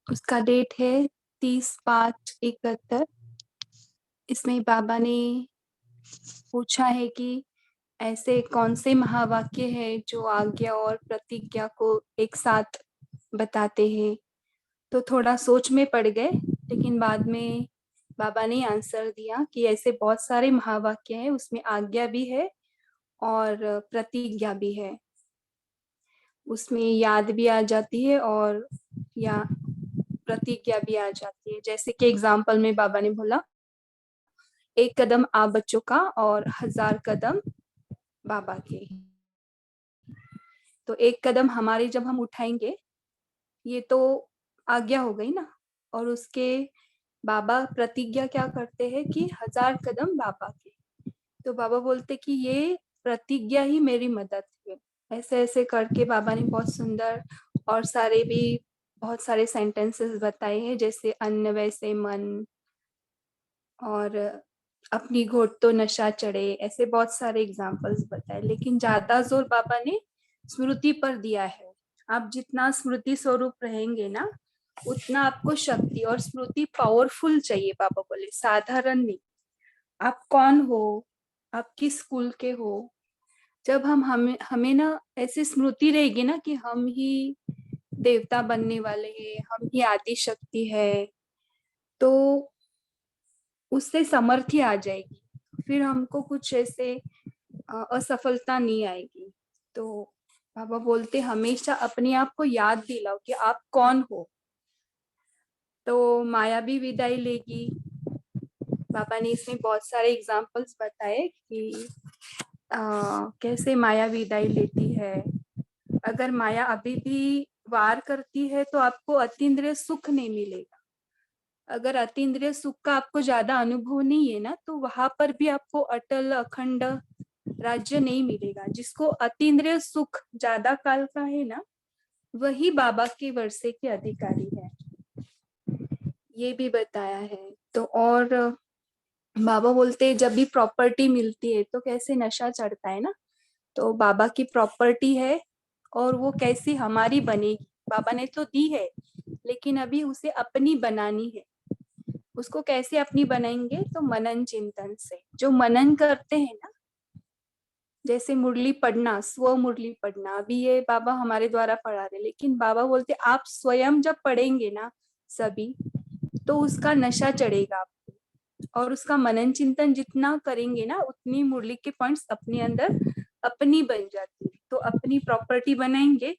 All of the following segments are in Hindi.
उसका डेट है 30/5/71। इसमें बाबा ने पूछा है कि ऐसे कौन से महावाक्य हैं जो आज्ञा और प्रतिज्ञा को एक साथ बताते हैं। तो थोड़ा सोच में पड़ गए, लेकिन बाद में बाबा ने आंसर दिया कि ऐसे बहुत सारे महावाक्य हैं, उसमें आज्ञा भी है और प्रतिज्ञा भी है। उसमें याद भी आ जाती है और या प्रतिज्ञा भी आ जाती है। जैसे कि एग्जाम्पल में बाबा ने बोला, 1 कदम आप बच्चों का और 1000 कदम बाबा के। तो 1 कदम हमारे जब हम उठाएंगे, ये तो आज्ञा हो गई ना। और उसके बाबा प्रतिज्ञा क्या करते हैं कि 1000 कदम बाबा के। तो बाबा बोलते कि ये प्रतिज्ञा ही मेरी मदद है। ऐसे ऐसे करके बाबा ने बहुत सुंदर और सारे भी बहुत सारे सेंटेंसेस बताए हैं, जैसे अन्न वैसे मन और अपनी घोट तो नशा चढ़े, ऐसे बहुत सारे एग्जाम्पल्स बताए। लेकिन ज्यादा जोर बाबा ने स्मृति पर दिया है। आप जितना स्मृति स्वरूप रहेंगे ना, उतना आपको शक्ति और स्मृति पावरफुल चाहिए। बाबा बोले साधारण नहीं। आप कौन हो, आप किस स्कूल के हो, जब हमें हमें ना ऐसी स्मृति रहेगी ना कि हम ही देवता बनने वाले हैं, हम ही आदि शक्ति है, तो उससे समर्थी आ जाएगी। फिर हमको कुछ ऐसे असफलता नहीं आएगी। तो बाबा बोलते हमेशा अपने आप को याद दिलाओ कि आप कौन हो। तो माया भी विदाई लेगी। बाबा ने इसमें बहुत सारे एग्जाम्पल्स बताए कि कैसे माया विदाई लेती है। अगर माया अभी भी वार करती है तो आपको अतीन्द्रिय सुख नहीं मिलेगा। अगर अतीन्द्रिय सुख का आपको ज्यादा अनुभव नहीं है ना, तो वहां पर भी आपको अटल अखंड राज्य नहीं मिलेगा। जिसको अतीन्द्रिय सुख ज्यादा काल का है ना, वही बाबा के वर्षे के अधिकारी है। ये भी बताया है। तो और बाबा बोलते जब भी प्रॉपर्टी मिलती है तो कैसे नशा चढ़ता है ना। तो बाबा की प्रॉपर्टी है और वो कैसी हमारी बनेगी। बाबा ने तो दी है, लेकिन अभी उसे अपनी बनानी है। उसको कैसे अपनी बनाएंगे? तो मनन चिंतन से। जो मनन करते हैं ना, जैसे मुरली पढ़ना, स्व मुरली पढ़ना, अभी ये बाबा हमारे द्वारा पढ़ा रहे, लेकिन बाबा बोलते आप स्वयं जब पढ़ेंगे ना सभी, तो उसका नशा चढ़ेगा आपको। और उसका मनन चिंतन जितना करेंगे ना, उतनी मुरली के पॉइंट्स अपने अंदर अपनी बन जाती है। तो अपनी प्रॉपर्टी बनाएंगे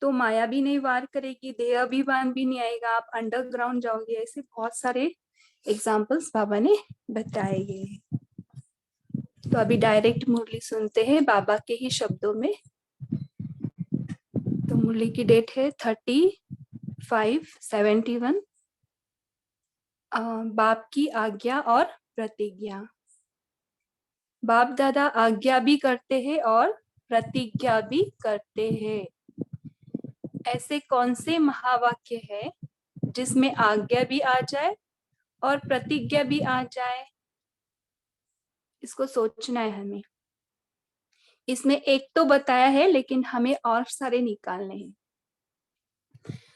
तो माया भी नहीं वार करेगी, देह अभिमान भी नहीं आएगा, आप अंडरग्राउंड जाओगे। ऐसे बहुत सारे एग्जाम्पल्स बाबा ने बताए गए। तो अभी डायरेक्ट मुरली सुनते हैं बाबा के ही शब्दों में। तो मुरली की डेट है 30/5/71। बाप की आज्ञा और प्रतिज्ञा। बाप दादा आज्ञा भी करते हैं और प्रतिज्ञा भी करते हैं। ऐसे कौन से महावाक्य है जिसमें आज्ञा भी आ जाए और प्रतिज्ञा भी आ जाए? इसको सोचना है हमें। इसमें एक तो बताया है, लेकिन हमें और सारे निकालने हैं।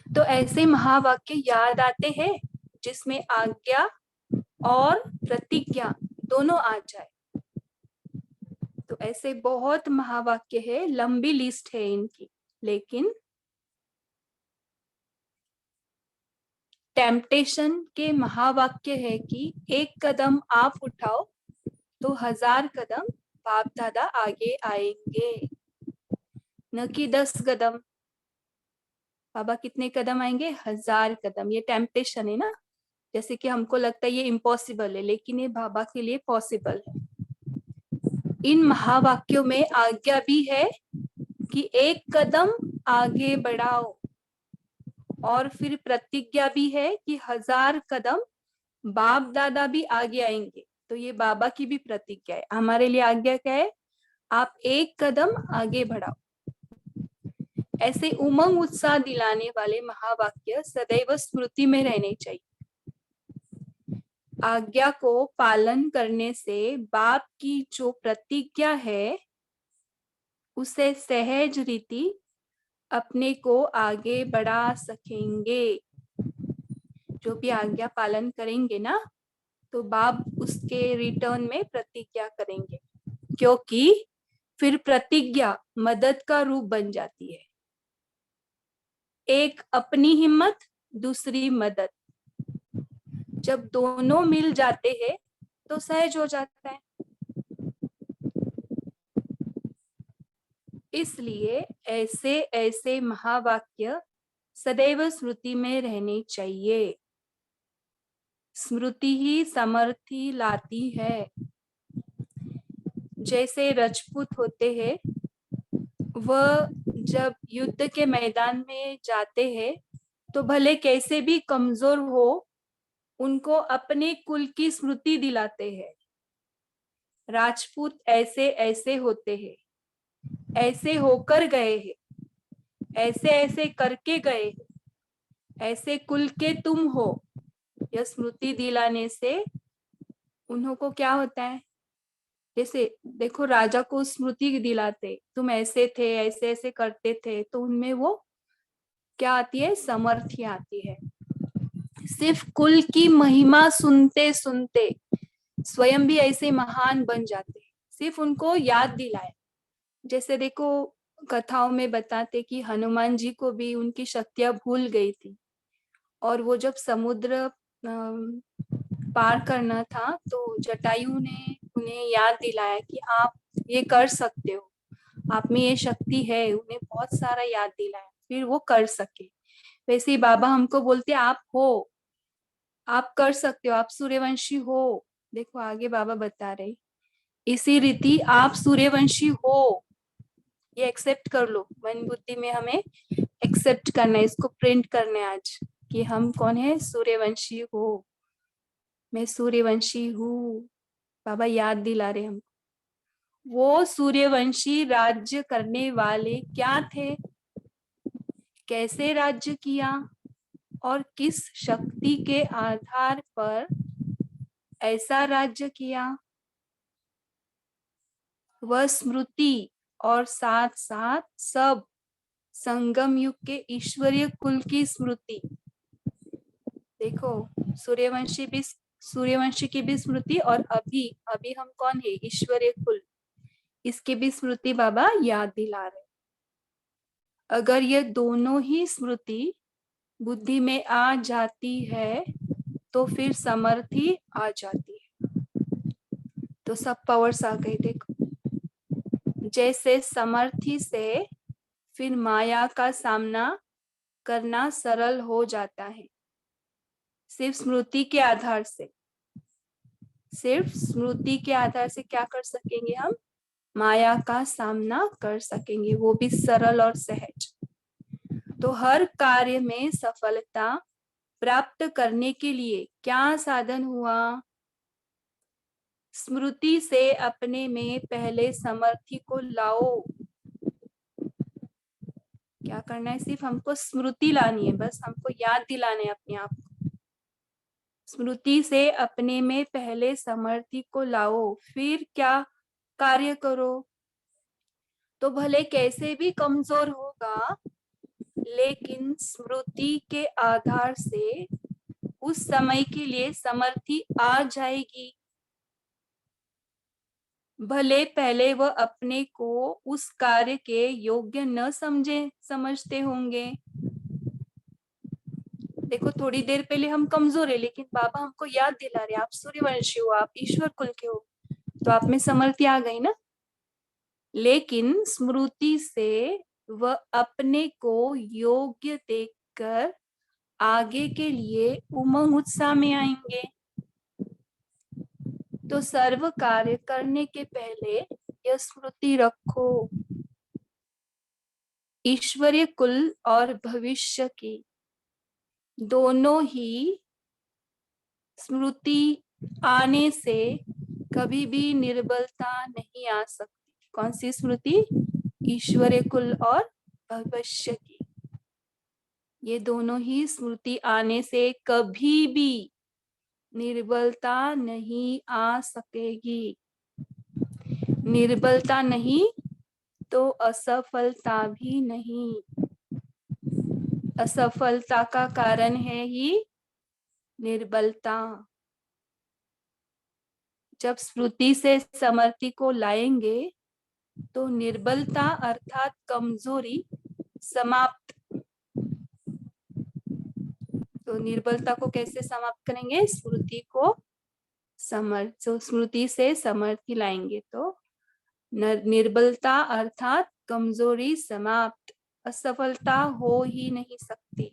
तो ऐसे महावाक्य याद आते हैं जिसमें आज्ञा और प्रतिज्ञा दोनों आ जाए। तो ऐसे बहुत महावाक्य है, लंबी लिस्ट है इनकी। लेकिन टेम्पटेशन के महावाक्य है कि 1 कदम आप उठाओ तो 1000 कदम बाप दादा आगे आएंगे, न कि 10 कदम। बाबा कितने कदम आएंगे? 1000 कदम। ये टेम्पटेशन है ना। जैसे कि हमको लगता है ये इम्पॉसिबल है, लेकिन ये बाबा के लिए पॉसिबल है। इन महावाक्यों में आज्ञा भी है कि 1 कदम आगे बढ़ाओ, और फिर प्रतिज्ञा भी है कि 1000 कदम बाप दादा भी आगे आएंगे। तो ये बाबा की भी प्रतिज्ञा है। हमारे लिए आज्ञा क्या है? आप 1 कदम आगे बढ़ाओ। ऐसे उमंग उत्साह दिलाने वाले महावाक्य सदैव स्मृति में रहने चाहिए। आज्ञा को पालन करने से बाप की जो प्रतिज्ञा है, उसे सहज रीति अपने को आगे बढ़ा सकेंगे। जो भी आज्ञा पालन करेंगे ना, तो बाप उसके रिटर्न में प्रतिज्ञा करेंगे, क्योंकि फिर प्रतिज्ञा मदद का रूप बन जाती है। एक अपनी हिम्मत, दूसरी मदद, जब दोनों मिल जाते हैं तो सहज हो जाता है। इसलिए ऐसे ऐसे महावाक्य सदैव स्मृति में रहने चाहिए। स्मृति ही समर्थी लाती है। जैसे राजपूत होते हैं, वह जब युद्ध के मैदान में जाते हैं तो भले कैसे भी कमजोर हो, उनको अपने कुल की स्मृति दिलाते हैं। राजपूत ऐसे ऐसे होते हैं, ऐसे होकर गए हैं, ऐसे ऐसे करके गए हैं, ऐसे कुल के तुम हो। यह स्मृति दिलाने से उन्हों को क्या होता है, जैसे देखो राजा को स्मृति दिलाते, तुम ऐसे थे, ऐसे ऐसे करते थे, तो उनमें वो क्या आती है, समर्थ्य आती है। सिर्फ कुल की महिमा सुनते सुनते स्वयं भी ऐसे महान बन जाते, सिर्फ उनको याद दिलाए। जैसे देखो कथाओं में बताते कि हनुमान जी को भी उनकी शक्तियां भूल गई थी, और वो जब समुद्र पार करना था तो जटायु ने उन्हें याद दिलाया कि आप ये कर सकते हो, आप में ये शक्ति है, उन्हें बहुत सारा याद दिलाया, फिर वो कर सके। वैसे ही बाबा हमको बोलते आप हो, आप कर सकते हो, आप सूर्यवंशी हो। देखो आगे बाबा बता रहे, इसी रीति आप सूर्यवंशी हो, ये एक्सेप्ट कर लो। मन बुद्धि में हमें एक्सेप्ट करना है, इसको प्रिंट करना है आज कि हम कौन है, सूर्यवंशी हो, मैं सूर्यवंशी हूँ। बाबा याद दिला रहे हम। वो सूर्यवंशी राज्य करने वाले क्या थे, कैसे राज्य किया, और किस शक्ति के आधार पर ऐसा राज्य किया, वह स्मृति और साथ साथ सब संगम युग के ईश्वरीय कुल की स्मृति। देखो सूर्यवंशी की भी स्मृति, और अभी अभी हम कौन है, ईश्वरीय कुल, इसकी भी स्मृति बाबा याद दिला रहे। अगर ये दोनों ही स्मृति बुद्धि में आ जाती है तो फिर समर्थी आ जाती है, तो सब पावर्स आ गई। देखो जैसे समर्थी से फिर माया का सामना करना सरल हो जाता है, सिर्फ स्मृति के आधार से। सिर्फ स्मृति के आधार से क्या कर सकेंगे हम, माया का सामना कर सकेंगे, वो भी सरल और सहज। तो हर कार्य में सफलता प्राप्त करने के लिए क्या साधन हुआ, स्मृति से अपने में पहले समर्थी को लाओ। क्या करना है, सिर्फ हमको स्मृति लानी है, बस हमको याद दिलाने अपने आप को। स्मृति से अपने में पहले समर्थी को लाओ, फिर क्या कार्य करो। तो भले कैसे भी कमजोर होगा, लेकिन स्मृति के आधार से उस समय के लिए समर्थी आ जाएगी। भले पहले वह अपने को उस कार्य के योग्य न समझते होंगे। देखो थोड़ी देर पहले हम कमजोर है, लेकिन बाबा हमको याद दिला रहे, आप सूर्यवंशी हो, आप ईश्वर कुल के हो, तो आप में समर्थी आ गई ना। लेकिन स्मृति से वह अपने को योग्य देखकर आगे के लिए उमंग उत्साह में आएंगे। तो सर्व कार्य करने के पहले यह स्मृति रखो, ईश्वरीय कुल और भविष्य की दोनों ही स्मृति आने से कभी भी निर्बलता नहीं आ सकती। कौन सी स्मृति, ईश्वरीय कुल और भविष्य की, ये दोनों ही स्मृति आने से कभी भी निर्बलता नहीं आ सकेगी। निर्बलता नहीं तो असफलता भी नहीं। असफलता का कारण है ही निर्बलता। जब स्मृति से समृद्धि को लाएंगे तो निर्बलता अर्थात कमजोरी समाप्त। तो निर्बलता को कैसे समाप्त करेंगे? स्मृति को स्मृति से समृद्धि लाएंगे तो निर्बलता अर्थात कमजोरी समाप्त, असफलता हो ही नहीं सकती।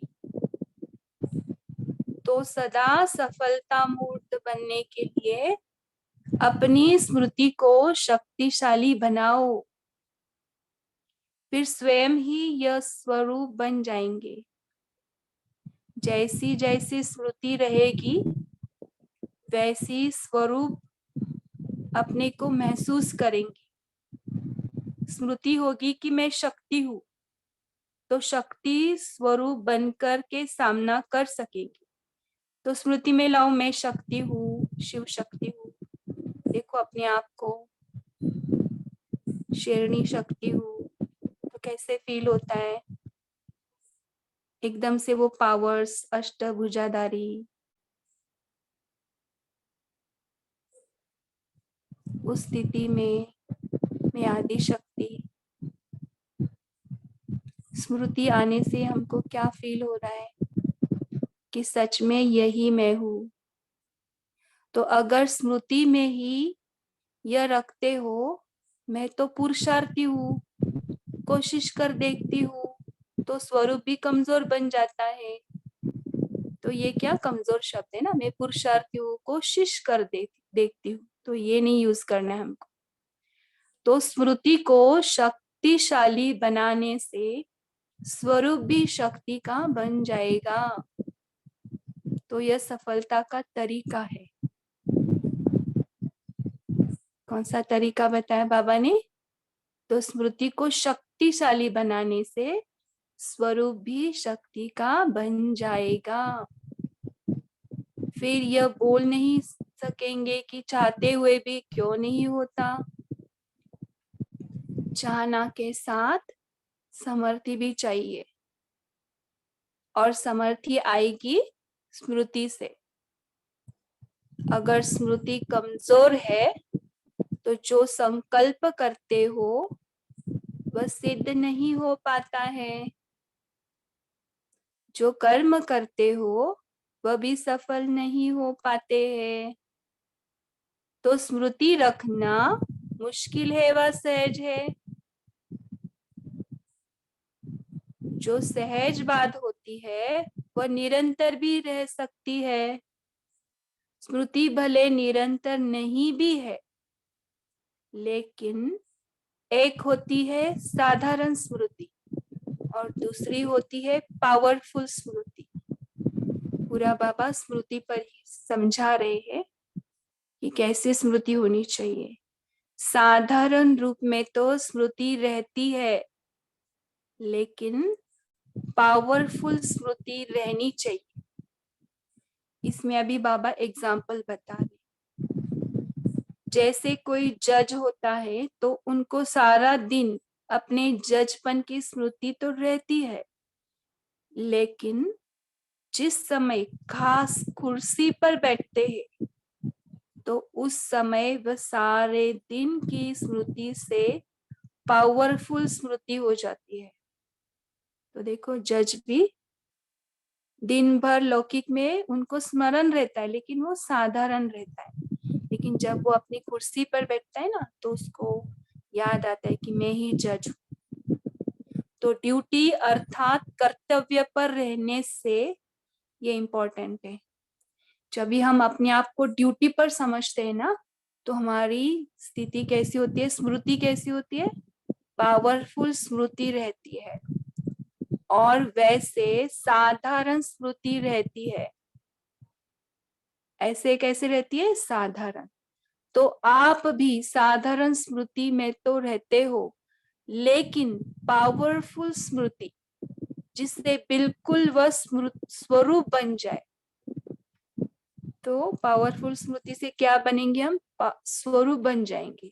तो सदा सफलता मूर्त बनने के लिए अपनी स्मृति को शक्तिशाली बनाओ, फिर स्वयं ही यह स्वरूप बन जाएंगे। जैसी जैसी स्मृति रहेगी वैसी स्वरूप अपने को महसूस करेंगे। स्मृति होगी कि मैं शक्ति हूँ तो शक्ति स्वरूप बनकर के सामना कर सकेंगे। तो स्मृति में लाओ मैं शक्ति हूँ, शिव शक्ति हूँ, देखो अपने आप को शेरनी शक्ति हूँ, तो कैसे फील होता है? एकदम से वो पावर्स, अष्टभुजाधारी, उस स्थिति में मैं आदि शक्ति। स्मृति आने से हमको क्या फील हो रहा है कि सच में यही मैं हूँ। तो अगर स्मृति में ही यह रखते हो मैं तो पुरुषार्थी हूँ, कोशिश कर देखती हूँ, तो स्वरूप भी कमजोर बन जाता है। तो ये क्या कमजोर शब्द है ना, मैं पुरुषार्थी हूँ, कोशिश कर देखती हूँ, तो ये नहीं यूज करना है हमको। तो स्मृति को शक्तिशाली बनाने से स्वरूप भी शक्ति का बन जाएगा। तो यह सफलता का तरीका है। कौन सा तरीका बताया बाबा ने? तो स्मृति को शक्तिशाली बनाने से स्वरूप भी शक्ति का बन जाएगा। फिर यह बोल नहीं सकेंगे कि चाहते हुए भी क्यों नहीं होता। चाहना के साथ समर्थी भी चाहिए और समर्थी आएगी स्मृति से। अगर स्मृति कमजोर है तो जो संकल्प करते हो वह सिद्ध नहीं हो पाता है, जो कर्म करते हो वह भी सफल नहीं हो पाते हैं। तो स्मृति रखना मुश्किल है व सहज है। जो सहज बात होती है वह निरंतर भी रह सकती है। स्मृति भले निरंतर नहीं भी है, लेकिन एक होती है साधारण स्मृति और दूसरी होती है पावरफुल स्मृति। पूरा बाबा स्मृति पर ही समझा रहे हैं कि कैसे स्मृति होनी चाहिए। साधारण रूप में तो स्मृति रहती है, लेकिन पावरफुल स्मृति रहनी चाहिए। इसमें अभी बाबा एग्जाम्पल बता रहे। जैसे कोई जज होता है तो उनको सारा दिन अपने जजपन की स्मृति तो रहती है, लेकिन जिस समय खास कुर्सी पर बैठते हैं तो उस समय वह सारे दिन की स्मृति से पावरफुल स्मृति हो जाती है। तो देखो जज भी दिन भर लौकिक में उनको स्मरण रहता है, लेकिन वो साधारण रहता है। लेकिन जब वो अपनी कुर्सी पर बैठता है ना तो उसको याद आता है कि मैं ही जज हूँ। तो ड्यूटी अर्थात कर्तव्य पर रहने से ये इम्पोर्टेंट है। जब भी हम अपने आप को ड्यूटी पर समझते हैं ना तो हमारी स्थिति कैसी होती है, स्मृति कैसी होती है? पावरफुल स्मृति रहती है और वैसे साधारण स्मृति रहती है। ऐसे कैसे रहती है? साधारण। तो आप भी साधारण स्मृति में तो रहते हो, लेकिन पावरफुल स्मृति जिससे बिल्कुल वह स्वरूप बन जाए। तो पावरफुल स्मृति से क्या बनेंगे हम? स्वरूप बन जाएंगे।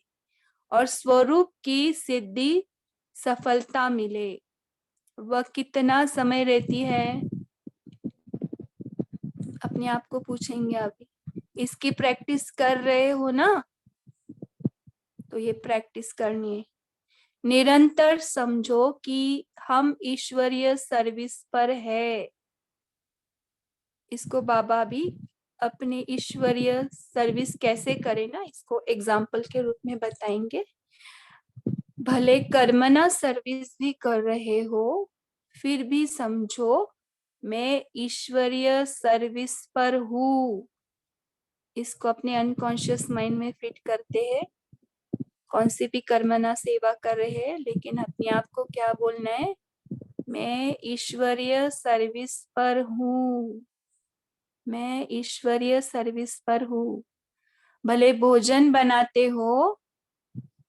और स्वरूप की सिद्धि सफलता मिले वह कितना समय रहती है? अपने आप को पूछेंगे अभी, इसकी प्रैक्टिस कर रहे हो ना? तो ये प्रैक्टिस करनी है। निरंतर समझो कि हम ईश्वरीय सर्विस पर है। इसको बाबा भी अपने ईश्वरीय सर्विस कैसे करें ना, इसको एग्जाम्पल के रूप में बताएंगे। भले कर्मना सर्विस भी कर रहे हो, फिर भी समझो मैं ईश्वरीय सर्विस पर हूँ। इसको अपने अनकॉन्शियस माइंड में फिट करते हैं। कौन सी भी कर्मना सेवा कर रहे हैं, लेकिन अपने आप को क्या बोलना है? मैं ईश्वरीय सर्विस पर हूँ, मैं ईश्वरीय सर्विस पर हूँ। भले भोजन बनाते हो,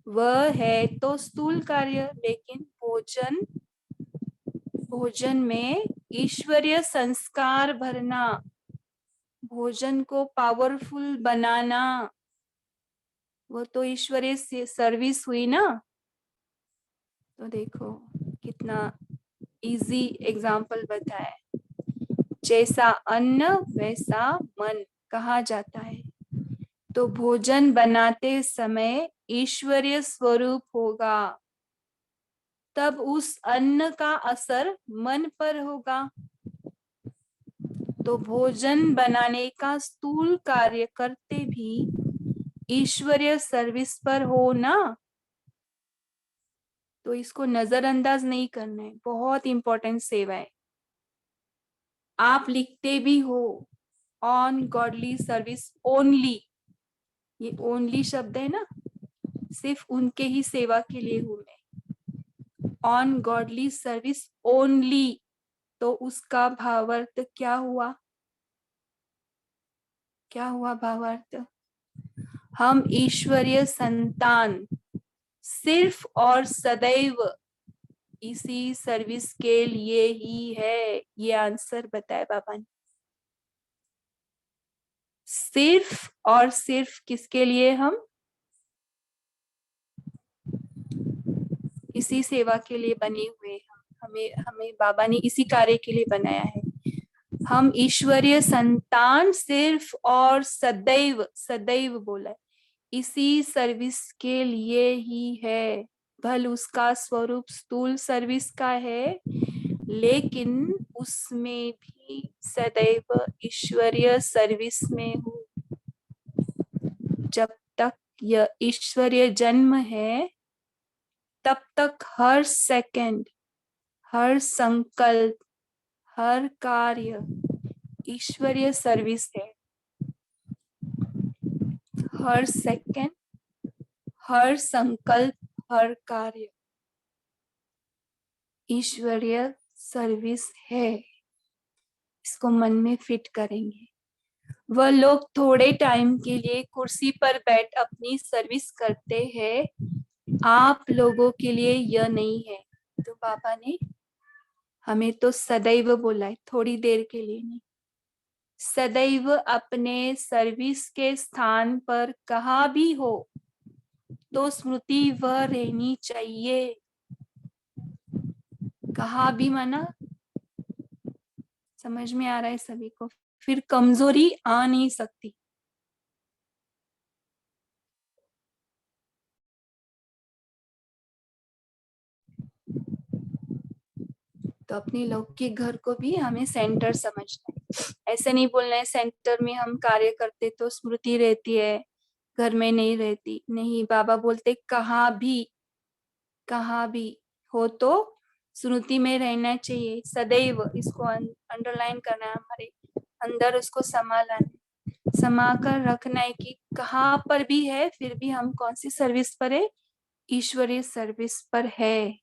वह है तो स्थूल कार्य, लेकिन भोजन में ईश्वरीय संस्कार भरना, भोजन को पावरफुल बनाना, वो तो ईश्वरीय सर्विस हुई ना। तो देखो कितना इजी एग्जाम्पल बताया। जैसा अन्न वैसा मन कहा जाता है। तो भोजन बनाते समय ईश्वरीय स्वरूप होगा, तब उस अन्न का असर मन पर होगा। तो भोजन बनाने का स्थूल कार्य करते भी ईश्वरीय सर्विस पर हो ना, तो इसको नजरअंदाज नहीं करना है। बहुत इंपॉर्टेंट सेवा है। आप लिखते भी हो ऑन गॉडली सर्विस ओनली, ये ओनली शब्द है ना, सिर्फ उनके ही सेवा के लिए हूं मैं। ऑन गॉडली सर्विस ओनली, तो उसका भावार्थ क्या हुआ? क्या हुआ भावार्थ? हम ईश्वरीय संतान सिर्फ और सदैव इसी सर्विस के लिए ही है। ये आंसर बताया बाबा ने। सिर्फ और सिर्फ किसके लिए? हम इसी सेवा के लिए बने हुए हैं। हमें हमें बाबा ने इसी कार्य के लिए बनाया है। हम ईश्वरीय संतान सिर्फ और सदैव, सदैव बोला है, इसी सर्विस के लिए ही है। भल उसका स्वरूप स्थूल सर्विस का है, लेकिन उसमें भी सदैव ईश्वरीय सर्विस में हूँ। जब तक यह ईश्वरीय जन्म है, तब तक हर सेकंड, हर संकल्प, हर कार्य ईश्वरीय सर्विस है। हर सेकंड, हर संकल्प, हर कार्य ईश्वरीय सर्विस है। इसको मन में फिट करेंगे। वह लोग थोड़े टाइम के लिए कुर्सी पर बैठ अपनी सर्विस करते हैं, आप लोगों के लिए यह नहीं है। तो बाबा ने हमें तो सदैव बोला है, थोड़ी देर के लिए नहीं। सदैव अपने सर्विस के स्थान पर कहाँ भी हो तो स्मृति वह रहनी चाहिए। कहाँ भी माना, समझ में आ रहा है सभी को? फिर कमजोरी आ नहीं सकती। तो अपने लौकिक घर को भी हमें सेंटर समझना है। ऐसे नहीं बोलना है सेंटर में हम कार्य करते तो स्मृति रहती है, घर में नहीं रहती। नहीं, बाबा बोलते कहाँ भी हो तो स्मृति में रहना चाहिए सदैव। इसको अंडरलाइन करना है, हमारे अंदर उसको समा कर रखना है कि कहाँ पर भी है, फिर भी हम कौन सी सर्विस पर है? ईश्वरीय सर्विस पर है।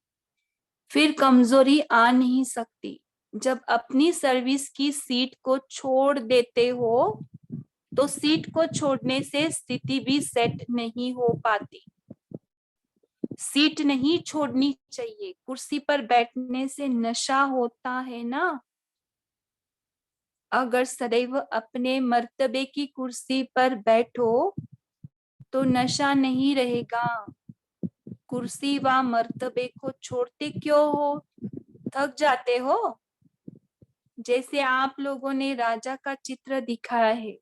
फिर कमजोरी आ नहीं सकती। जब अपनी सर्विस की सीट को छोड़ देते हो, तो सीट को छोड़ने से स्थिति भी सेट नहीं हो पाती। सीट नहीं छोड़नी चाहिए। कुर्सी पर बैठने से नशा होता है ना। अगर सदैव अपने मर्तबे की कुर्सी पर बैठो तो नशा नहीं रहेगा। कुर्सी व मर्तबे को छोड़ते क्यों हो? थक जाते हो? जैसे आप लोगों ने राजा का चित्र दिखाया है,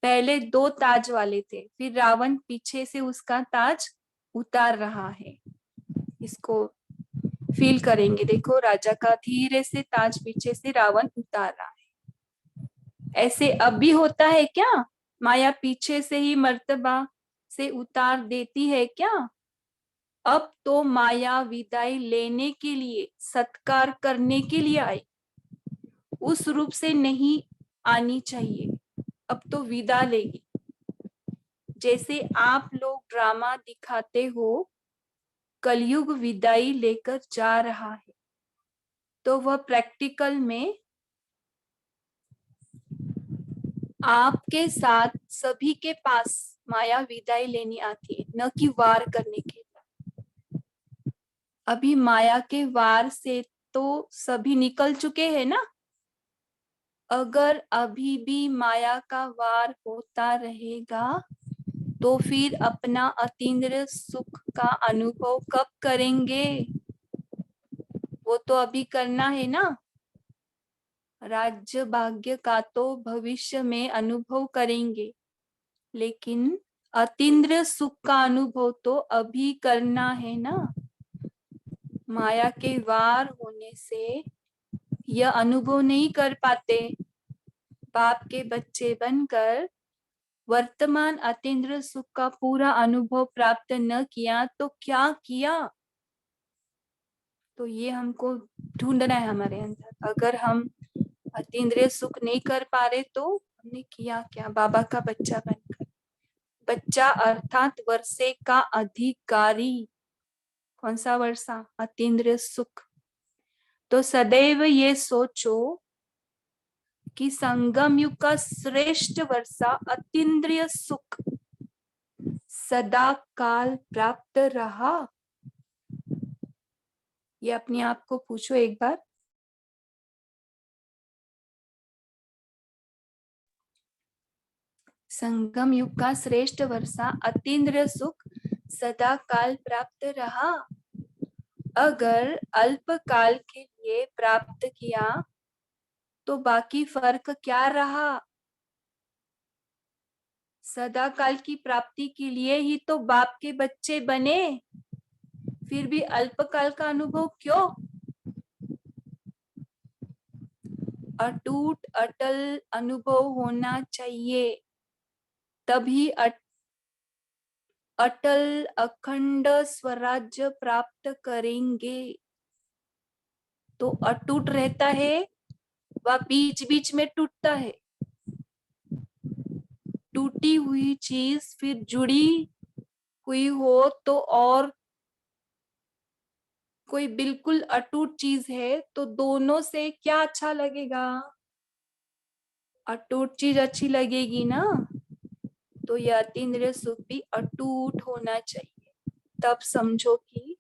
पहले 2 ताज वाले थे, फिर रावण पीछे से उसका ताज उतार रहा है। इसको फील करेंगे, देखो राजा का धीरे से ताज पीछे से रावण उतार रहा है। ऐसे अब भी होता है क्या? माया पीछे से ही मर्तबा से उतार देती है क्या? अब तो माया विदाई लेने के लिए, सत्कार करने के लिए आई, उस रूप से नहीं आनी चाहिए, अब तो विदा लेगी। जैसे आप लोग ड्रामा दिखाते हो, कलयुग विदाई लेकर जा रहा है, तो वह प्रैक्टिकल में आपके साथ सभी के पास माया विदाई लेनी आती है, न कि वार करने के लिए। अभी माया के वार से तो सभी निकल चुके हैं ना। अगर अभी भी माया का वार होता रहेगा तो फिर अपना अतीन्द्रिय सुख का अनुभव कब करेंगे? वो तो अभी करना है ना। राज्य भाग्य का तो भविष्य में अनुभव करेंगे, लेकिन अतीन्द्रिय सुख का अनुभव तो अभी करना है ना। माया के वार होने से यह अनुभव नहीं कर पाते। बाप के बच्चे बनकर वर्तमान अतीन्द्रिय सुख का पूरा अनुभव प्राप्त न किया तो क्या किया? तो ये हमको ढूंढना है हमारे अंदर। अगर हम अतीन्द्रिय सुख नहीं कर पा रहे तो हमने किया क्या बाबा का बच्चा बनकर? बच्चा अर्थात वर्षे का अधिकारी। कौन सा वर्षा? अतीन्द्रिय सुख। तो सदैव ये सोचो कि संगम युग का श्रेष्ठ वर्षा अतीन्द्रिय सुख सदा काल प्राप्त रहा। ये अपने आप को पूछो एक बार। संगम युग का श्रेष्ठ वर्षा अतीन्द्रिय सुख सदा काल प्राप्त रहा। अगर अल्प काल के लिए प्राप्त किया तो बाकी फर्क क्या रहा? सदा काल की प्राप्ति के लिए ही तो बाप के बच्चे बने, फिर भी अल्प काल का अनुभव क्यों? अटूट अटल अनुभव होना चाहिए, तभी अटल अखंड स्वराज्य प्राप्त करेंगे। तो अटूट रहता है वह बीच बीच में टूटता है। टूटी हुई चीज फिर जुड़ी हुई हो तो, और कोई बिल्कुल अटूट चीज है तो दोनों से क्या अच्छा लगेगा? अटूट चीज अच्छी लगेगी ना। तो यह अतीन्द्रिय सुख भी अटूट होना चाहिए, तब समझो कि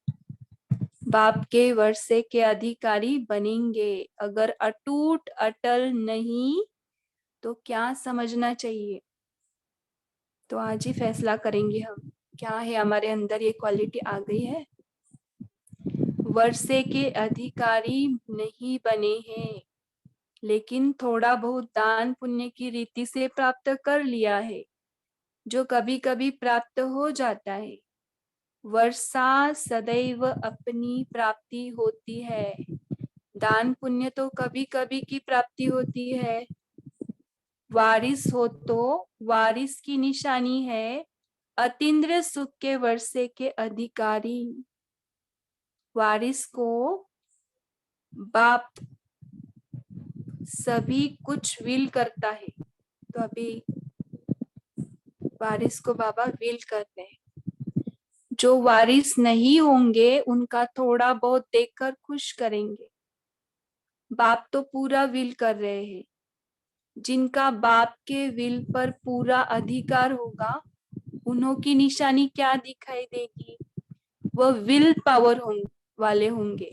बाप के वर्षे के अधिकारी बनेंगे। अगर अटूट अटल नहीं तो क्या समझना चाहिए? तो आज ही फैसला करेंगे हम, क्या है हमारे अंदर ये क्वालिटी आ गई है। वर्षे के अधिकारी नहीं बने हैं, लेकिन थोड़ा बहुत दान पुण्य की रीति से प्राप्त कर लिया है, जो कभी कभी प्राप्त हो जाता है। वर्षा सदैव अपनी प्राप्ति होती है, दान पुण्य तो कभी कभी की प्राप्ति होती है। वारिस हो तो वारिस की निशानी है अतीन्द्रिय सुख के वर्षे के अधिकारी। वारिस को बाप सभी कुछ विल करता है, तो अभी वारिस को बाबा विल कर रहे हैं। जो वारिस नहीं होंगे उनका थोड़ा बहुत देखकर खुश करेंगे। बाप तो पूरा विल कर रहे हैं। जिनका बाप के विल पर पूरा अधिकार होगा उन्हों की निशानी क्या दिखाई देगी? वह विल पावर वाले होंगे।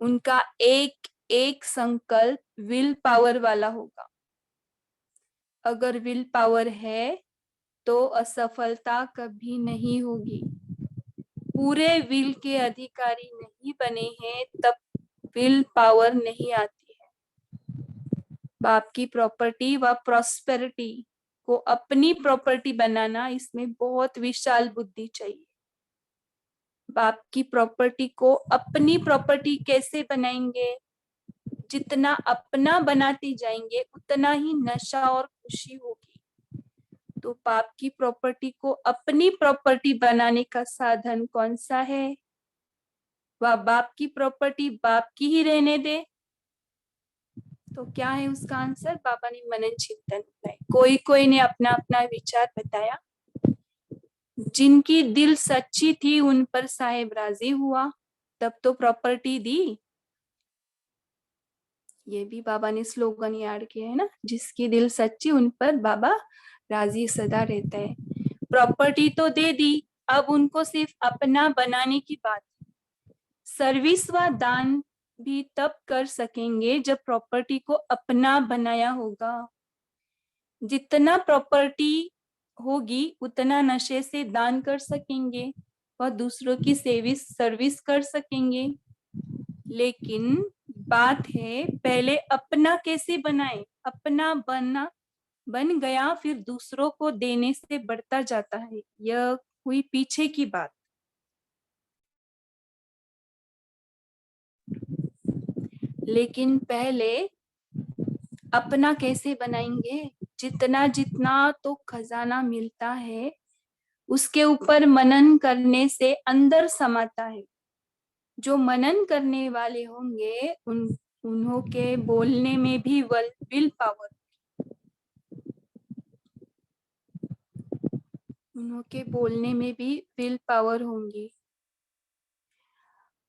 उनका एक एक संकल्प विल पावर वाला होगा। अगर विल पावर है तो असफलता कभी नहीं होगी। पूरे विल के अधिकारी नहीं बने हैं तब विल पावर नहीं आती है। बाप की प्रॉपर्टी व प्रॉस्पेरिटी को अपनी प्रॉपर्टी बनाना, इसमें बहुत विशाल बुद्धि चाहिए। बाप की प्रॉपर्टी को अपनी प्रॉपर्टी कैसे बनाएंगे? जितना अपना बनाते जाएंगे उतना ही नशा और खुशी होगी। तो बाप की प्रॉपर्टी को अपनी प्रॉपर्टी बनाने का साधन कौन सा है? वह बाप की प्रॉपर्टी बाप की ही रहने दे। तो क्या है उसका आंसर? बाबा ने मनन चिंतन बताए। कोई कोई ने अपना अपना विचार बताया। जिनकी दिल सच्ची थी उन पर साहेब राजी हुआ, तब तो प्रॉपर्टी दी। ये भी बाबा ने स्लोगन याद किया है ना, जिसकी दिल सच्ची उन पर बाबा राजी सदा रहता है। प्रॉपर्टी तो दे दी, अब उनको सिर्फ अपना बनाने की बात। सर्विस व दान भी तब कर सकेंगे जब प्रॉपर्टी को अपना बनाया होगा। जितना प्रॉपर्टी होगी उतना नशे से दान कर सकेंगे और दूसरों की सर्विस कर सकेंगे। लेकिन बात है पहले अपना कैसे बनाए। अपना बन गया फिर दूसरों को देने से बढ़ता जाता है। यह हुई पीछे की बात। लेकिन पहले अपना कैसे बनाएंगे? जितना जितना तो खजाना मिलता है उसके ऊपर मनन करने से अंदर समाता है। जो मनन करने वाले होंगे उन्हों के बोलने में भी विल पावर, उन्हों के बोलने में भी विल पावर होंगी।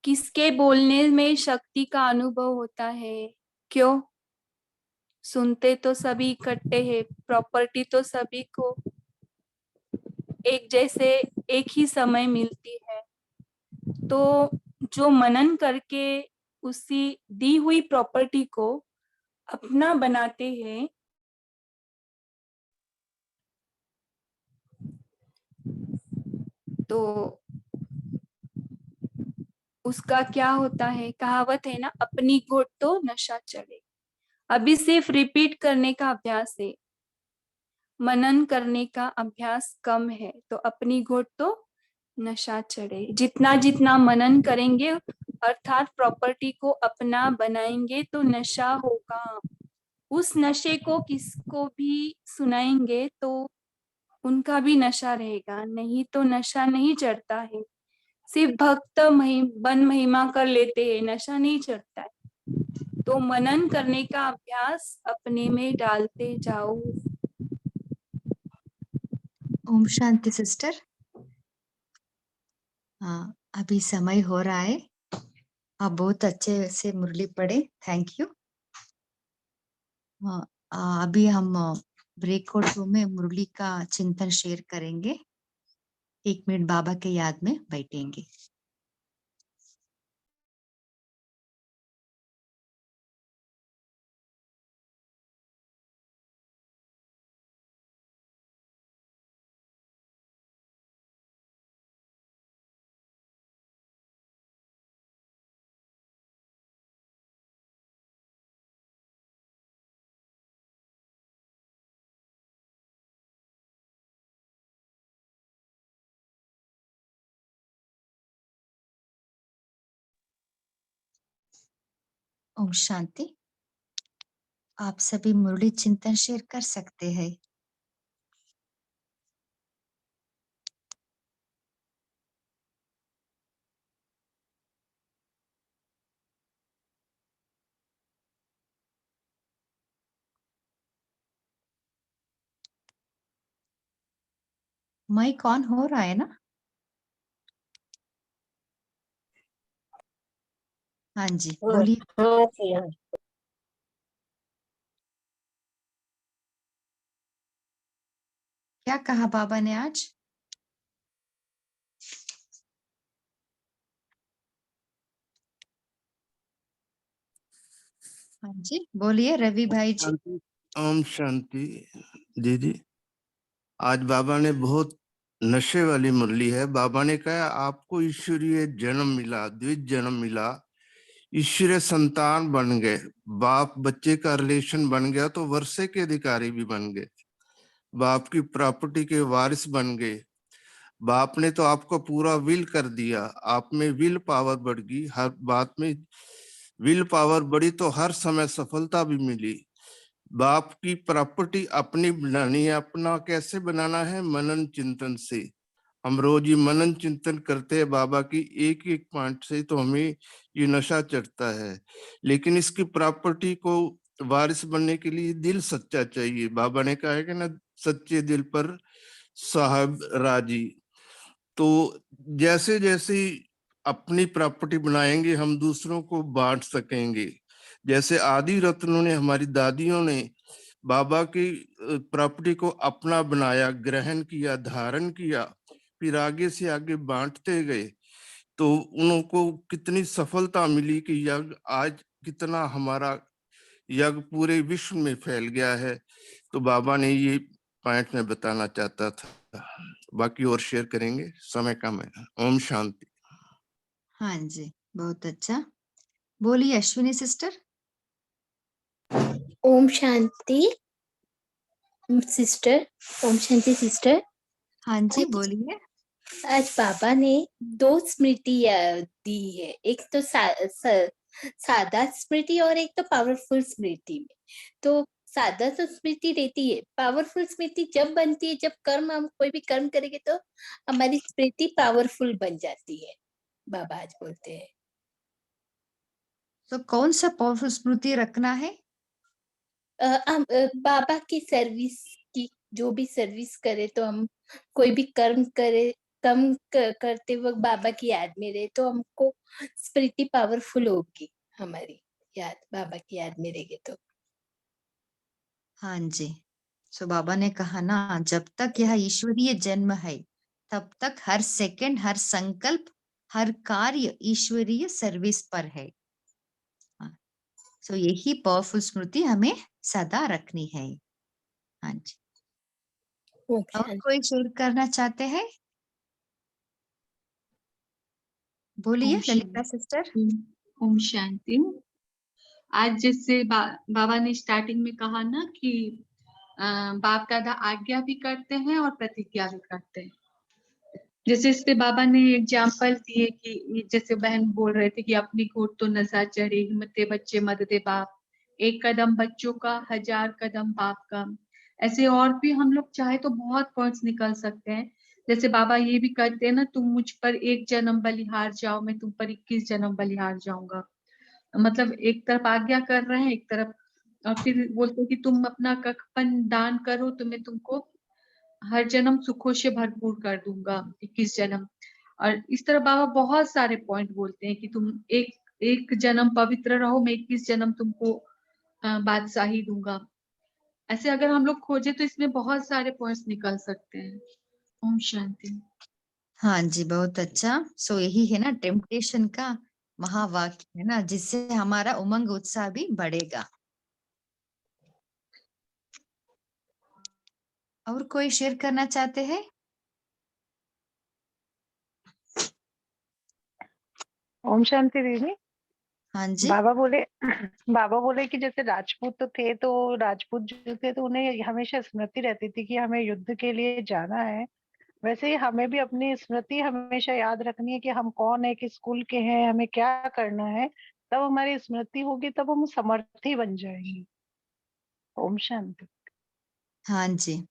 किसके बोलने में शक्ति का अनुभव होता है? क्यों? सुनते तो सभी इकट्ठे हैं, प्रॉपर्टी तो सभी को एक जैसे एक ही समय मिलती है। तो जो मनन करके उसी दी हुई प्रॉपर्टी को अपना बनाते हैं, तो उसका क्या होता है? कहावत है ना, अपनी घोट तो नशा चढ़े। अभी सिर्फ रिपीट करने का अभ्यास है, मनन करने का अभ्यास कम है, तो अपनी घोट तो नशा चढ़े। जितना जितना मनन करेंगे अर्थात प्रॉपर्टी को अपना बनाएंगे तो नशा होगा। उस नशे को किसको भी सुनाएंगे तो उनका भी नशा रहेगा, नहीं तो नशा नहीं चढ़ता है। सिर्फ भक्त बन महिमा कर लेते हैं, नशा नहीं चढ़ता है। तो मनन करने का अभ्यास अपने में डालते जाओ। ओम शांति सिस्टर। हाँ, अभी समय हो रहा है। आप बहुत अच्छे से मुरली पढ़े, थैंक यू। अभी हम ब्रेकआउट रूम में मुरली का चिंतन शेयर करेंगे। 1 मिनट बाबा के याद में बैठेंगे। ओम शांति। आप सभी मुरली चिंतन शेयर कर सकते हैं। माइक ऑन हो रहा है ना? हाँ जी, बोलिए। हाँ जी, हाँ। क्या कहा बाबा ने आज? हाँ जी, बोलिए रवि भाई जी। ओम शांति दीदी। आज बाबा ने बहुत नशे वाली मुरली है। बाबा ने कहा आपको ईश्वरीय जन्म मिला, द्विज जन्म मिला, ईश्वरीय संतान बन गए, बाप बच्चे का रिलेशन बन गया तो वर्षे के अधिकारी भी बन गए, बाप की प्रॉपर्टी के वारिस बन गए। बाप ने तो आपको पूरा विल कर दिया, आप में विल पावर बढ़ गई, हर बात में विल पावर बढ़ी तो हर समय सफलता भी मिली। बाप की प्रॉपर्टी अपनी बनानी है, अपना कैसे बनाना है? मनन चिंतन से। हम रोज ही मनन चिंतन करते हैं बाबा की एक एक पॉइंट से, तो हमें ये नशा चढ़ता है। लेकिन इसकी प्रॉपर्टी को वारिस बनने के लिए दिल सच्चा चाहिए। बाबा ने कहा है कि ना, सच्चे दिल पर साहब राजी। तो जैसे जैसे अपनी प्रॉपर्टी बनाएंगे हम दूसरों को बांट सकेंगे। जैसे आदि रत्नों ने, हमारी दादियों ने बाबा की प्रॉपर्टी को अपना बनाया, ग्रहण किया, धारण किया, फिर आगे से आगे बांटते गए, तो उनको कितनी सफलता मिली कि यज्ञ आज कितना हमारा यज्ञ पूरे विश्व में फैल गया है। तो बाबा ने ये पॉइंट में बताना चाहता था, बाकी और शेयर करेंगे, समय कम है। ओम शांति। हाँ जी, बहुत अच्छा। बोलिए अश्विनी सिस्टर। ओम शांति सिस्टर। ओम शांति सिस्टर। हाँ जी बोलिए। आज बाबा ने 2 स्मृति दी है, एक तो सादा स्मृति और एक तो पावरफुल स्मृति में। तो सादा तो स्मृति रहती है, पावरफुल स्मृति जब बनती है जब हम कोई भी कर्म करेंगे तो हमारी स्मृति पावरफुल बन जाती है, बाबा आज बोलते हैं। तो कौन सा पावरफुल स्मृति रखना है? बाबा की सर्विस की, जो भी सर्विस करे तो हम कोई भी कर्म करे, करते वक्त बाबा की याद में रहे तो हमको स्मृति पावरफुल होगी, हमारी याद बाबा की याद में रहेगी तो। हाँ जी। सो बाबा ने कहा ना, जब तक यह ईश्वरीय जन्म है तब तक हर सेकंड, हर संकल्प, हर कार्य ईश्वरीय सर्विस पर है। सो यही पावरफुल स्मृति हमें सदा रखनी है। हाँ जी। और कोई शेयर करना चाहते हैं? बोलिए ललिता सिस्टर। ओम शांति। आज जैसे बाबा ने स्टार्टिंग में कहा ना कि बाप दादा आज्ञा भी करते हैं और प्रतिज्ञा भी करते हैं। जैसे इस पे बाबा ने एग्जाम्पल दिए कि जैसे बहन बोल रहे थे कि अपनी गोद तो नजर चढ़े, हिम्मते बच्चे मददे बाप, एक कदम बच्चों का 1000 कदम बाप का। ऐसे और भी हम लोग चाहे तो बहुत पॉइंट्स निकल सकते हैं। जैसे बाबा ये भी कहते हैं ना, तुम मुझ पर 1 जन्म बलिहार जाओ, मैं तुम पर 21 जन्म बलिहार जाऊंगा। मतलब एक तरफ आज्ञा कर रहे हैं, एक तरफ और फिर बोलते हैं कि तुम अपना कखपन दान करो तो मैं तुमको हर जन्म सुखों से भरपूर कर दूंगा, 21 जन्म। और इस तरह बाबा बहुत सारे पॉइंट बोलते हैं कि तुम एक जन्म पवित्र रहो, मैं 21 जन्म तुमको बादशाही दूंगा। ऐसे अगर हम लोग खोजे तो इसमें बहुत सारे पॉइंट्स निकल सकते हैं। ओम शांति। हाँ जी, बहुत अच्छा। सो यही है ना टेम्पटेशन का महावाक्य, है ना, जिससे हमारा उमंग उत्साह भी बढ़ेगा। और कोई शेयर करना चाहते हैं? ओम शांति दीदी। हाँ जी। बाबा बोले कि जैसे राजपूत तो थे, तो राजपूत जो थे तो उन्हें हमेशा स्मृति रहती थी कि हमें युद्ध के लिए जाना है। वैसे ही हमें भी अपनी स्मृति हमेशा याद रखनी है कि हम कौन है, किस कुल के हैं, हमें क्या करना है। तब हमारी स्मृति होगी, तब हम समर्थी बन जाएंगे। ओम शांति। हाँ जी।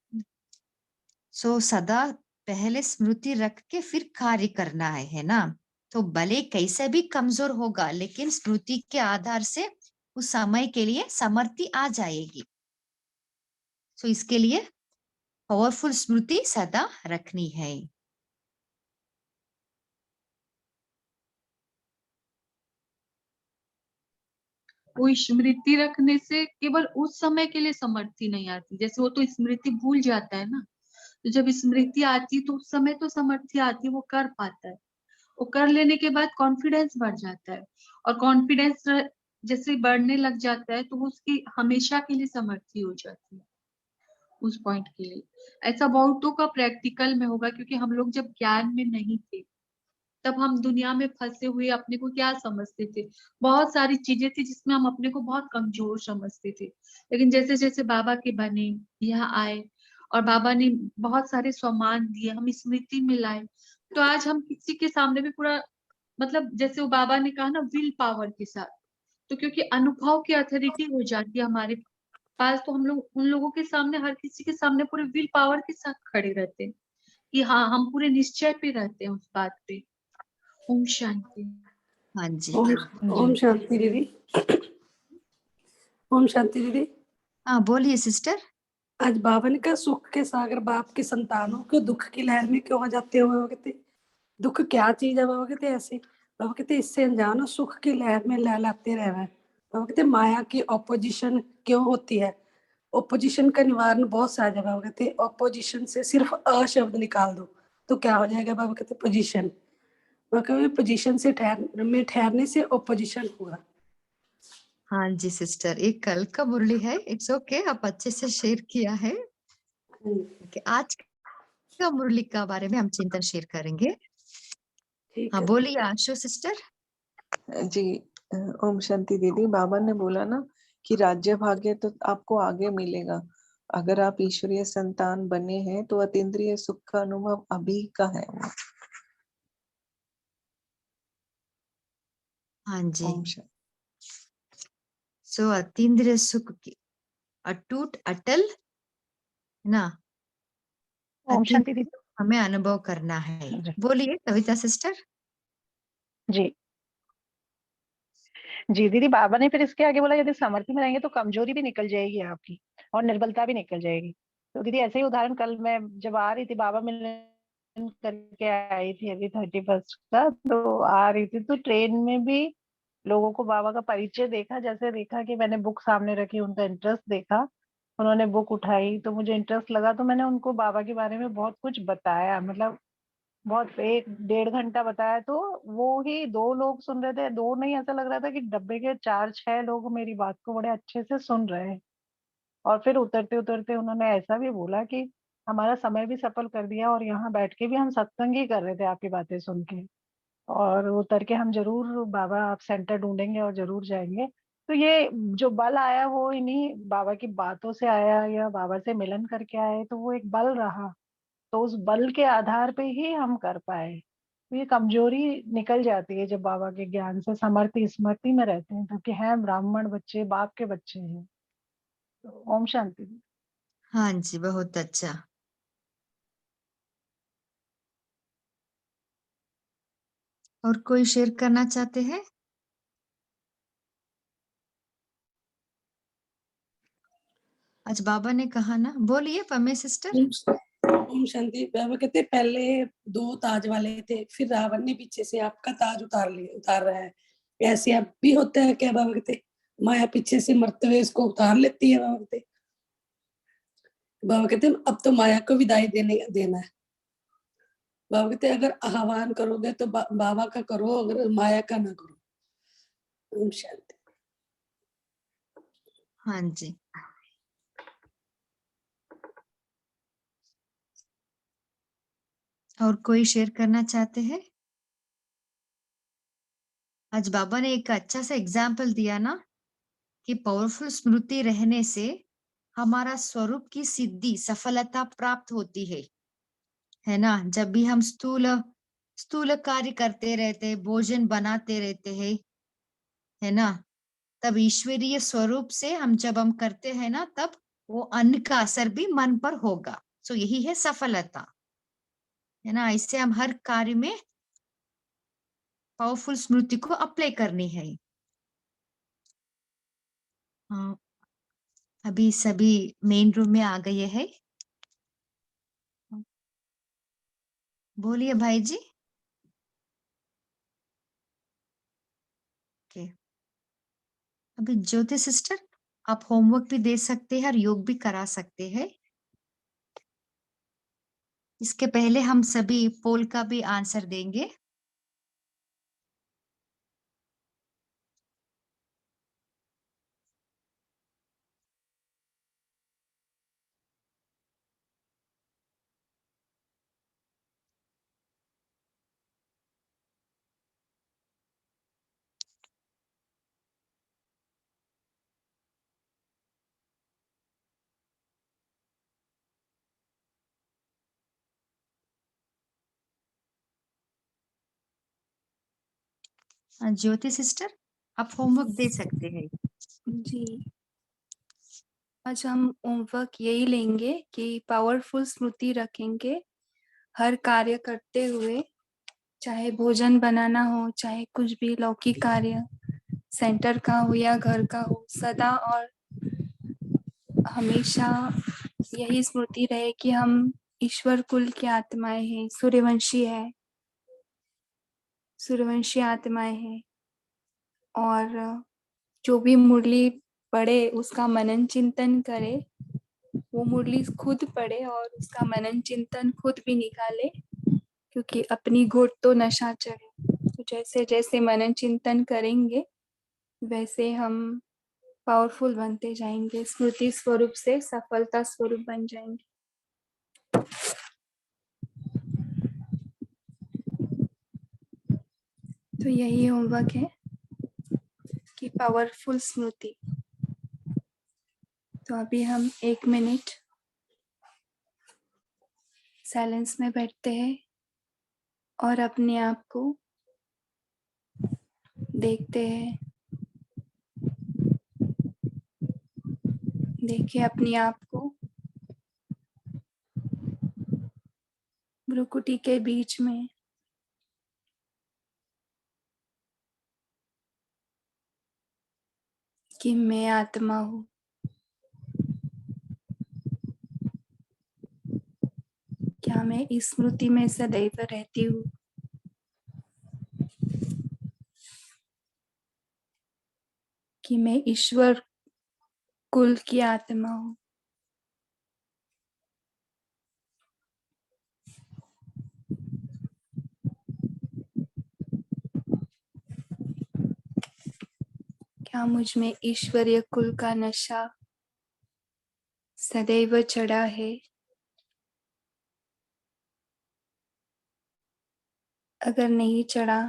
सो सदा पहले स्मृति रख के फिर कार्य करना है ना। तो भले कैसे भी कमजोर होगा, लेकिन स्मृति के आधार से उस समय के लिए समर्थी आ जाएगी। सो इसके लिए पावरफुल स्मृति सदा रखनी है। कोई स्मृति रखने से केवल उस समय के लिए समर्थी नहीं आती, जैसे वो तो स्मृति भूल जाता है ना, तो जब स्मृति आती तो उस समय तो समर्थी आती है, वो कर पाता है। वो कर लेने के बाद कॉन्फिडेंस बढ़ जाता है, और कॉन्फिडेंस जैसे बढ़ने लग जाता है तो वो उसकी हमेशा के लिए समर्थी हो जाती है उस पॉइंट के लिए। ऐसा बहुतों का प्रैक्टिकल में होगा, क्योंकि हम लोग जब ज्ञान में नहीं थे तब हम दुनिया में फंसे हुए अपने को क्या समझते थे, बहुत सारी चीजें थी जिसमें हम अपने को बहुत कमजोर समझते थे। लेकिन जैसे जैसे बाबा के बने, यहाँ आए और बाबा ने बहुत सारे सम्मान दिए, हम स्मृति में लाए, तो आज हम किसी के सामने भी पूरा मतलब जैसे वो बाबा ने कहा ना विल पावर के साथ, तो क्योंकि अनुभव की अथॉरिटी हो जाती है हमारे पास, तो हम लोग उन लोगों के सामने, हर किसी के सामने पूरे विल पावर के साथ खड़े रहते हैं कि हाँ हम पूरे निश्चय पे रहते हैं उस बात पे। ओम शांति। हाँ जी। ओम जी ओम शांति दीदी। ओम शांति दीदी। हाँ बोलिए सिस्टर। आज बाबा ने कहा सुख के सागर बाप की संतानों को दुख की लहर में क्यों आ जाते हो। बाबा कहते दुख क्या चीज है। बाबा कहते ऐसे, बाबा कहते इससे अनजान हो, सुख की लहर में लहलाते रहना है। बाबा कहते माया की ऑपोजिशन क्यों होती है। ऑपोजिशन का निवारण बहुत सहज है। बाबा कहते ऑपोजिशन से सिर्फ अ शब्द निकाल दो तो क्या हो जाएगा। बाबा कहते पोजिशन। बाबा कहते पोजिशन से ठहरने से ऑपोजिशन हुआ। हाँ जी सिस्टर, एक कल का मुरली है, इट्स ओके, आप अच्छे से शेयर किया है। Okay, आज का मुरली का बारे में हम चिंतन शेयर करेंगे। ठीक हाँ है। बोलिए आशु सिस्टर। जी। ओम शांति दीदी। बाबा ने बोला ना कि राज्य भाग्य तो आपको आगे मिलेगा, अगर आप ईश्वरीय संतान बने हैं तो अतीन्द्रिय सुख का अनुभव अभी का है वो। हाँ जी। ओम शांति। सो अतीन्द्रिय सुख की अटूट अटल है ना, ओम अतीन्द्रिय शांति दीदी। हमें अनुभव करना है। जी। बोलिए कविता सिस्टर। जी जी दीदी, बाबा ने फिर इसके आगे बोला यदि समर्थी में रहेंगे तो कमजोरी भी निकल जाएगी आपकी और निर्बलता भी निकल जाएगी। तो दीदी ऐसे ही उदाहरण, कल मैं जब आ रही थी, बाबा मिलन करके आई थी अभी 31 का, तो आ रही थी तो ट्रेन में भी लोगों को बाबा का परिचय देखा। जैसे देखा कि मैंने बुक सामने रखी, उनका इंटरेस्ट देखा, उन्होंने बुक उठाई तो मुझे इंटरेस्ट लगा, तो मैंने उनको बाबा के बारे में बहुत कुछ बताया। मतलब बहुत 1-1.5 घंटा बताया, तो वो ही 2 लोग सुन रहे थे, 2 नहीं, ऐसा लग रहा था कि डब्बे के 4-6 लोग मेरी बात को बड़े अच्छे से सुन रहे हैं। और फिर उतरते उतरते उन्होंने ऐसा भी बोला कि हमारा समय भी सफल कर दिया और यहाँ बैठ के भी हम सत्संग ही कर रहे थे आपकी बातें सुन के, और उतर के हम जरूर बाबा आप सेंटर ढूंढेंगे और जरूर जाएंगे। तो ये जो बल आया वो इन्हीं बाबा की बातों से आया या बाबा से मिलन करके आए, तो वो एक बल रहा, तो उस बल के आधार पे ही हम कर पाए। तो ये कमजोरी निकल जाती है जब बाबा के ज्ञान से समर्थी स्मृति में रहते हैं, क्योंकि हैं ब्राह्मण बच्चे, बाप के बच्चे हैं। तो ओम शांति। हाँ जी बहुत अच्छा। और कोई शेयर करना चाहते हैं। आज बाबा ने कहा ना, बोलिए पमे सिस्टर। ओम शांति। बाबा कहते पहले 2 ताज वाले थे, फिर रावण ने पीछे से आपका ताज उतार रहा है। ऐसे अब भी होता है क्या। बाबा कहते माया पीछे से मरते हुए इसको उतार लेती है। बाबा कहते अब तो माया को विदाई देना है। बाबा कहते अगर आह्वान करोगे तो बाबा का करो, अगर माया का ना करो। ओम शांति। हाँ जी। और कोई शेयर करना चाहते हैं। आज बाबा ने एक अच्छा सा एग्जाम्पल दिया ना कि पावरफुल स्मृति रहने से हमारा स्वरूप की सिद्धि सफलता प्राप्त होती है ना। जब भी हम स्थूल स्थूल कार्य करते रहते, भोजन बनाते रहते हैं, है ना, तब ईश्वरीय स्वरूप से जब हम करते हैं ना, तब वो अन्न का असर भी मन पर होगा। सो यही है सफलता, है ना। इससे हम हर कार्य में पावरफुल स्मृति को अप्लाई करनी है। हाँ, अभी सभी मेन रूम में आ गए हैं। बोलिए भाई जी। ओके, अभी ज्योति सिस्टर आप होमवर्क भी दे सकते हैं और योग भी करा सकते हैं। इसके पहले हम सभी पोल का भी आंसर देंगे। ज्योति सिस्टर, आप होमवर्क दे सकते हैं। जी, आज हम होमवर्क यही लेंगे कि पावरफुल स्मृति रखेंगे हर कार्य करते हुए, चाहे भोजन बनाना हो, चाहे कुछ भी लौकिक कार्य सेंटर का हो या घर का हो, सदा और हमेशा यही स्मृति रहे कि हम ईश्वर कुल की आत्माएं हैं, सूर्यवंशी आत्माएं हैं, और जो भी मुरली पढ़े उसका मनन चिंतन करे, वो मुरली खुद पढ़े और उसका मनन चिंतन खुद भी निकाले, क्योंकि अपनी घोट तो नशा चढ़े। तो जैसे जैसे मनन चिंतन करेंगे वैसे हम पावरफुल बनते जाएंगे, स्मृति स्वरूप से सफलता स्वरूप बन जाएंगे। तो यही होमवर्क है कि पावरफुल स्मृति। तो अभी हम 1 मिनट साइलेंस में बैठते हैं और अपने आप को देखते हैं। देखिए अपने आप को भ्रुकुटी के बीच में, कि मैं आत्मा हूँ। क्या मैं इस स्मृति में सदैव रहती हूँ? कि मैं ईश्वर कुल की आत्मा हूँ। क्या मुझ में ईश्वरीय कुल का नशा सदैव चढ़ा है? अगर नहीं चढ़ा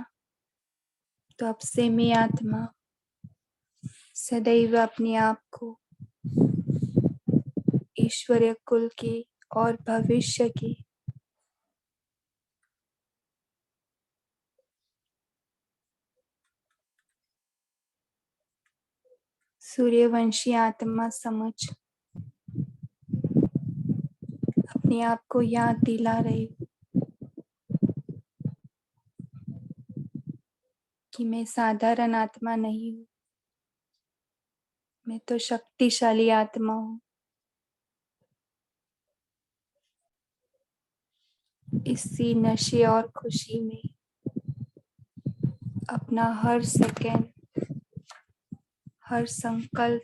तो अब से मैं आत्मा सदैव अपने आप को ईश्वरीय कुल की और भविष्य की सूर्यवंशी आत्मा समझ अपने आप को याद दिला रही हूँ कि मैं साधारण आत्मा नहीं हूँ, मैं तो शक्तिशाली आत्मा हूँ। इसी नशे और खुशी में अपना हर सेकंड, हर संकल्प,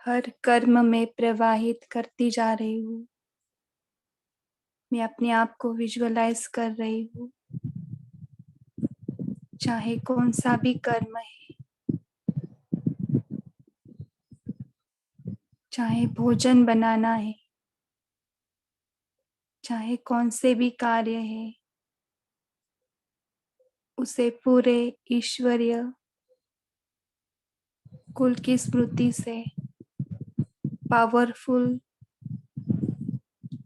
हर कर्म में प्रवाहित करती जा रही हूँ। मैं अपने आप को विजुअलाइज कर रही हूँ, चाहे कौन सा भी कर्म है, चाहे भोजन बनाना है, चाहे कौन से भी कार्य है, उसे पूरे ईश्वरीय कुल की स्मृति से, पावरफुल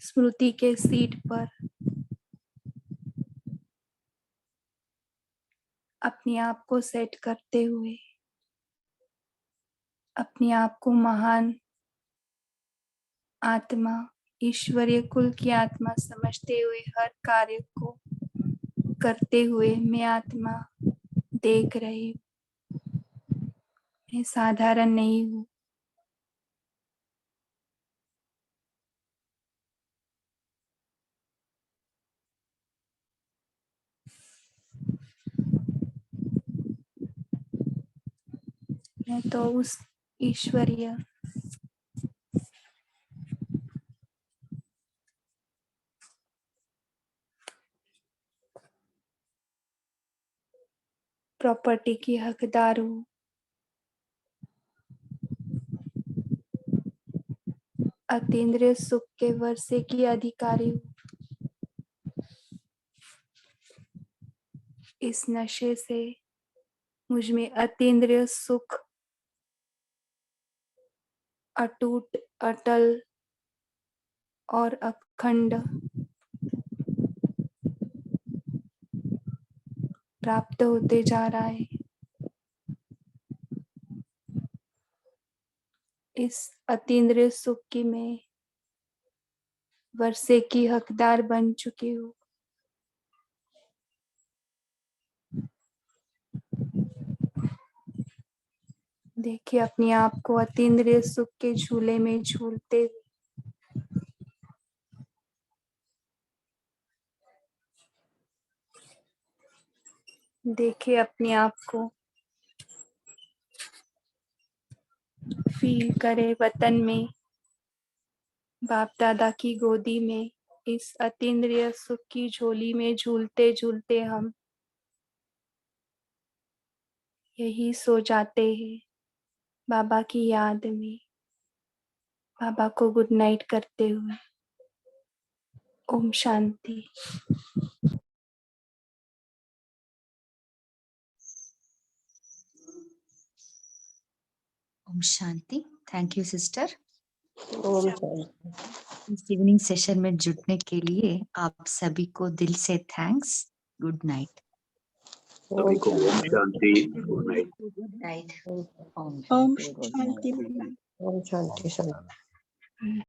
स्मृति के सीट पर अपने आप को सेट करते हुए, अपने आप को महान आत्मा, ईश्वरीय कुल की आत्मा समझते हुए हर कार्य को करते हुए मैं आत्मा देख रही हूँ, मैं साधारण नहीं हूँ। मैं तो उस ईश्वरीय प्रॉपर्टी की हकदार हूँ। अतीन्द्रिय सुख के वर्षे की अधिकारी हूँ। इस नशे से मुझ में अतीन्द्रिय सुख अटूट, अटल और अखंड प्राप्त होते जा रहा है। इस अतीन्द्रिय सुख की मैं वर्षे की हकदार बन चुकी हूँ। देखिए अपने आप को अतीन्द्रिय सुख के झूले में झूलते हुए। देखिए अपने आप को फील करे वतन में, बाप दादा की गोदी में, इस अतीन्द्रिय सुख की झोली में झूलते झूलते हम यही सो जाते हैं बाबा की याद में, बाबा को गुड नाइट करते हुए। ओम शांति। ओम शांति। Thank you sister. ओम शांति। इस इवनिंग सेशन में जुड़ने के लिए आप सभी को दिल से थैंक्स। Good night. ओम को ओम शांति। Good night. Good night. शांति। ओम शांति। ओम शांति।